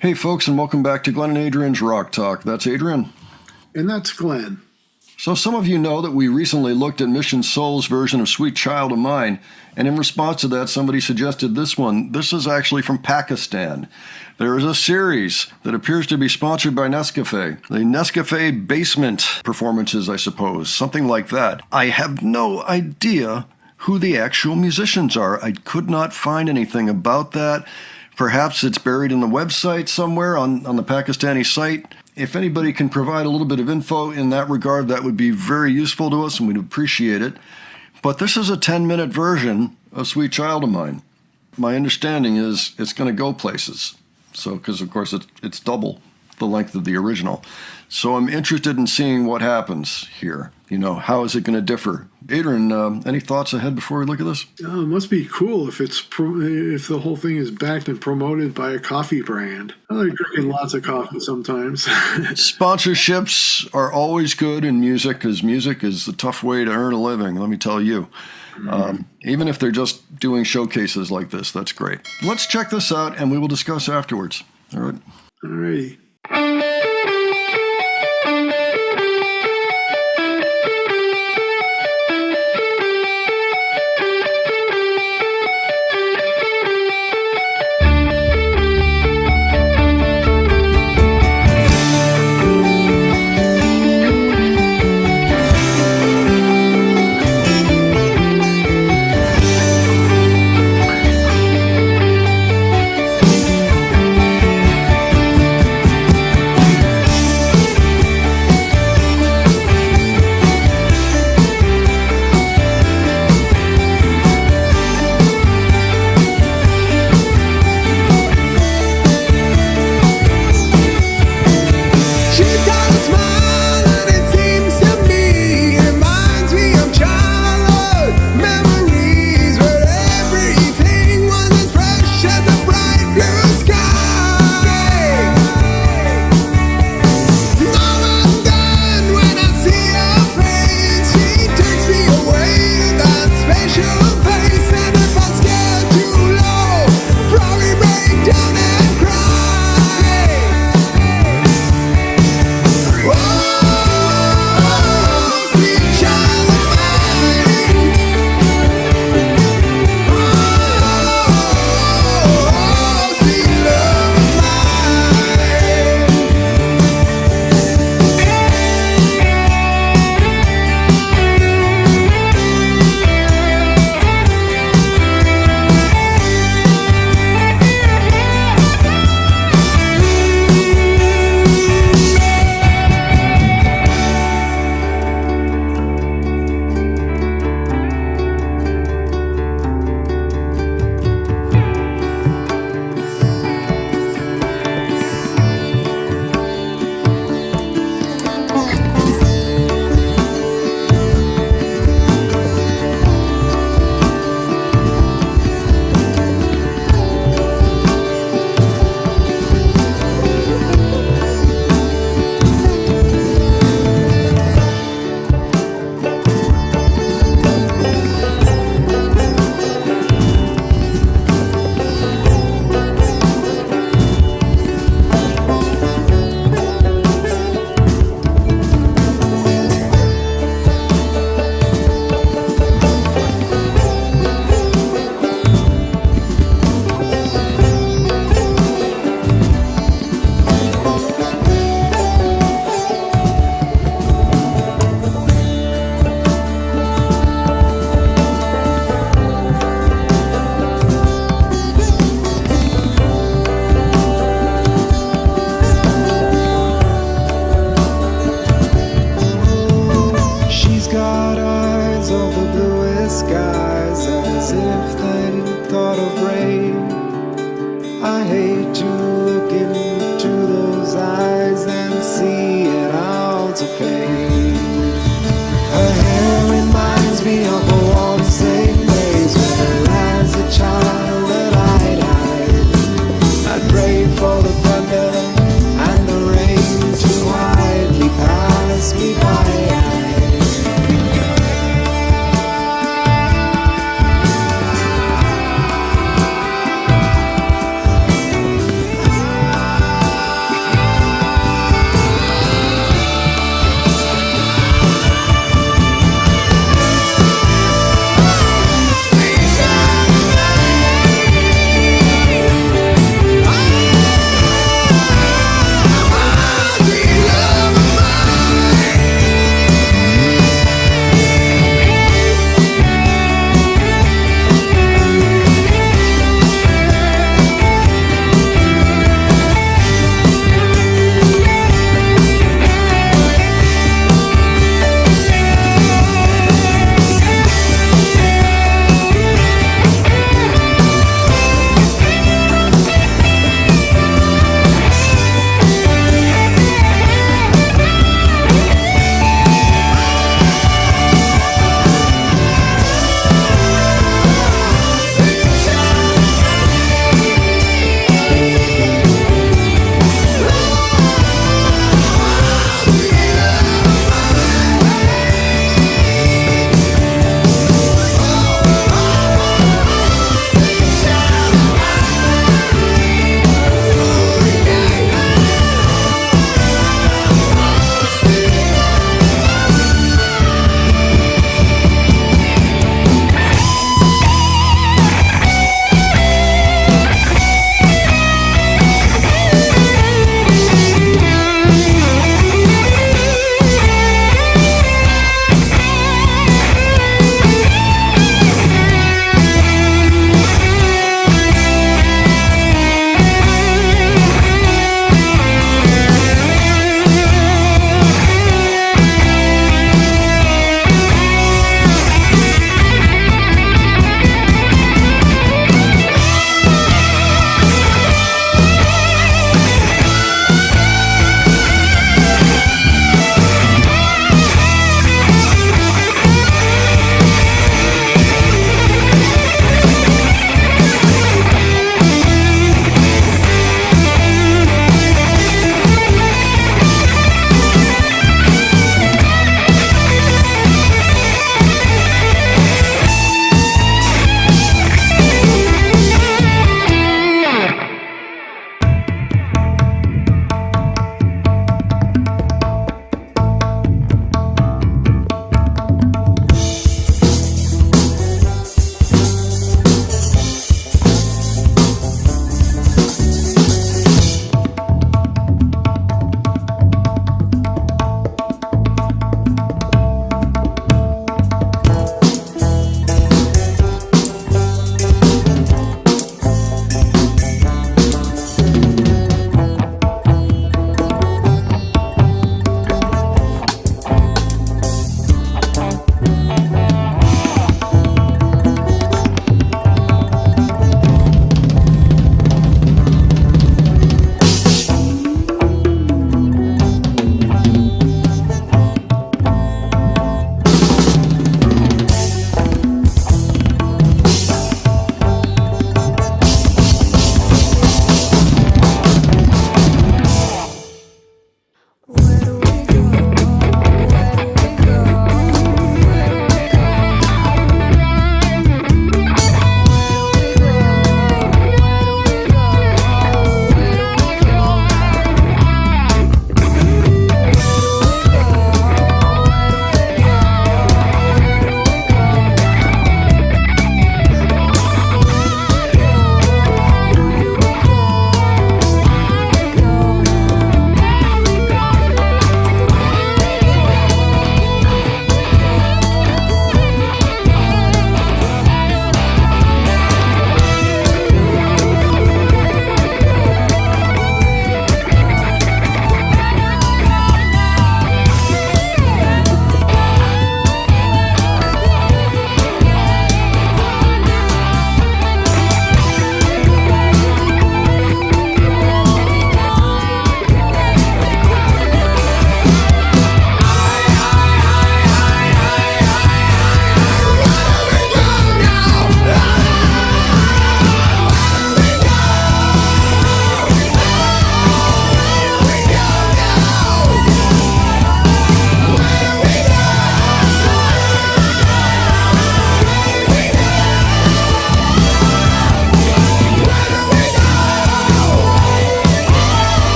Hey folks, and welcome back to Glenn and Adrian's Rock Talk. That's Adrian. And that's Glenn. So some of you know that we recently looked at Mission Soul's version of Sweet Child of Mine, and in response to that, somebody suggested this one. This is actually from Pakistan. There is a series that appears to be sponsored by Nescafé. The Nescafé Basement performances, I suppose, something like that. I have no idea who the actual musicians are. I could not find anything about that. Perhaps it's buried in the website somewhere on the Pakistani site. If anybody can provide a little bit of info in that regard, that would be very useful to us, and we'd appreciate it. But this is a 10-minute version of Sweet Child of Mine. My understanding is it's going to go places. So, because of course it's double the length of the original. So I'm interested in seeing what happens here. You know, how is it going to differ? Adrian, any thoughts ahead before we look at this? It must be cool if if the whole thing is backed and promoted by a coffee brand. I like drinking lots of coffee sometimes. Sponsorships are always good in music because music is a tough way to earn a living, let me tell you. Even if they're just doing showcases like this, that's great. Let's check this out and we will discuss afterwards. All right? All righty.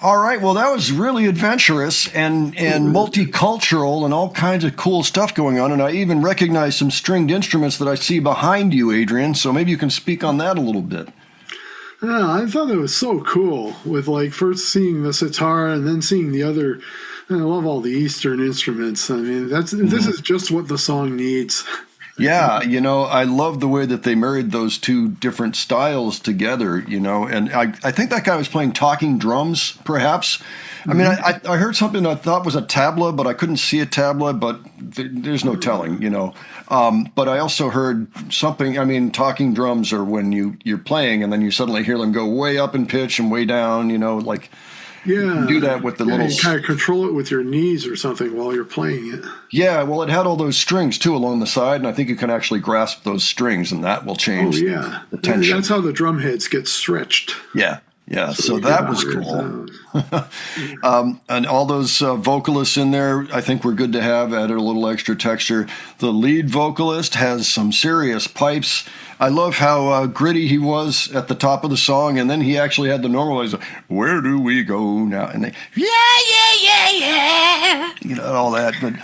All right, well, that was really adventurous and multicultural and all kinds of cool stuff going on. And I even recognized some stringed instruments that I see behind you, Adrian. So maybe you can speak on that a little bit. Yeah, I thought it was so cool with like first seeing the sitar and then seeing the other. I love all the Eastern instruments. I mean, this is just what the song needs. Yeah, I love the way that they married those two different styles together, and I think that guy was playing talking drums, perhaps. I mean, I heard something I thought was a tabla, but I couldn't see a tabla, but there's no telling, But I also heard something, I mean, talking drums are when you're playing and then you suddenly hear them go way up in pitch and way down, like... Yeah, do that with the little. You kind of control it with your knees or something while you're playing it. Yeah, well, it had all those strings too along the side, and I think you can actually grasp those strings, and that will change the tension. That's how the drum heads get stretched. Yeah. So that was cool. And all those vocalists in there, I think we're good to have, added a little extra texture. The lead vocalist has some serious pipes. I love how gritty he was at the top of the song, and then he actually had the normalize, where do we go now? And they, yeah, all that. But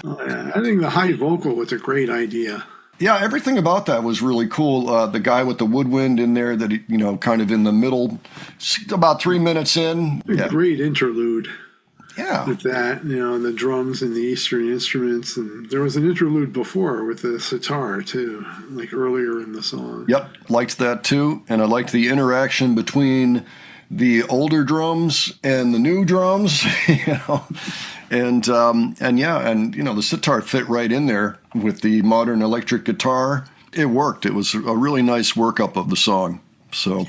I think the high vocal was a great idea. Yeah, everything about that was really cool. The guy with the woodwind in there that, kind of in the middle, about 3 minutes in. A great interlude. Yeah. With that, the drums and the Eastern instruments. And there was an interlude before with the sitar, too, like earlier in the song. Yep, liked that, too. And I liked the interaction between the older drums and the new drums, And the sitar fit right in there with the modern electric guitar. It worked. It was a really nice workup of the song. So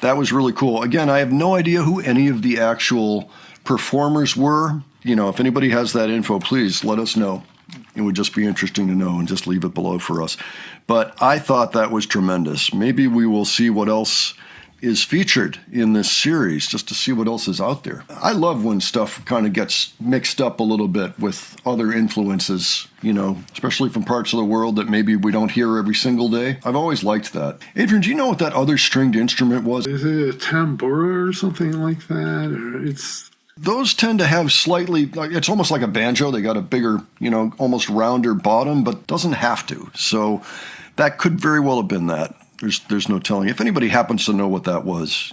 that was really cool. Again, I have no idea who any of the actual performers were. If anybody has that info, please let us know. It would just be interesting to know, and just leave it below for us. But I thought that was tremendous. Maybe we will see what else is featured in this series, just to see what else is out there. I love when stuff kind of gets mixed up a little bit with other influences, especially from parts of the world that maybe we don't hear every single day. I've always liked that. Adrian, do you know what that other stringed instrument was? Is it a tambura or something like that? Those tend to have slightly, it's almost like a banjo. They got a bigger, almost rounder bottom, but doesn't have to. So that could very well have been that. There's no telling. If anybody happens to know what that was,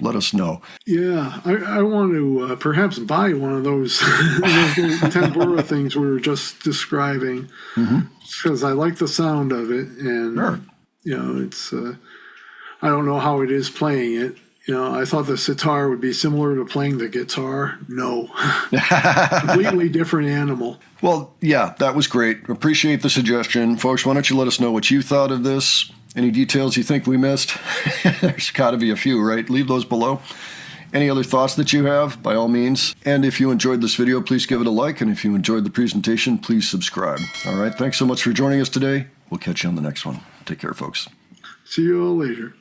let us know. Yeah, I want to perhaps buy one of those, those tambura things we were just describing, because I like the sound of it, and it's I don't know how it is playing it. I thought the sitar would be similar to playing the guitar. No, completely different animal. Well, yeah, that was great. Appreciate the suggestion, folks. Why don't you let us know what you thought of this? Any details you think we missed? There's got to be a few, right? Leave those below. Any other thoughts that you have, by all means. And if you enjoyed this video, please give it a like. And if you enjoyed the presentation, please subscribe. All right, thanks so much for joining us today. We'll catch you on the next one. Take care, folks. See you all later.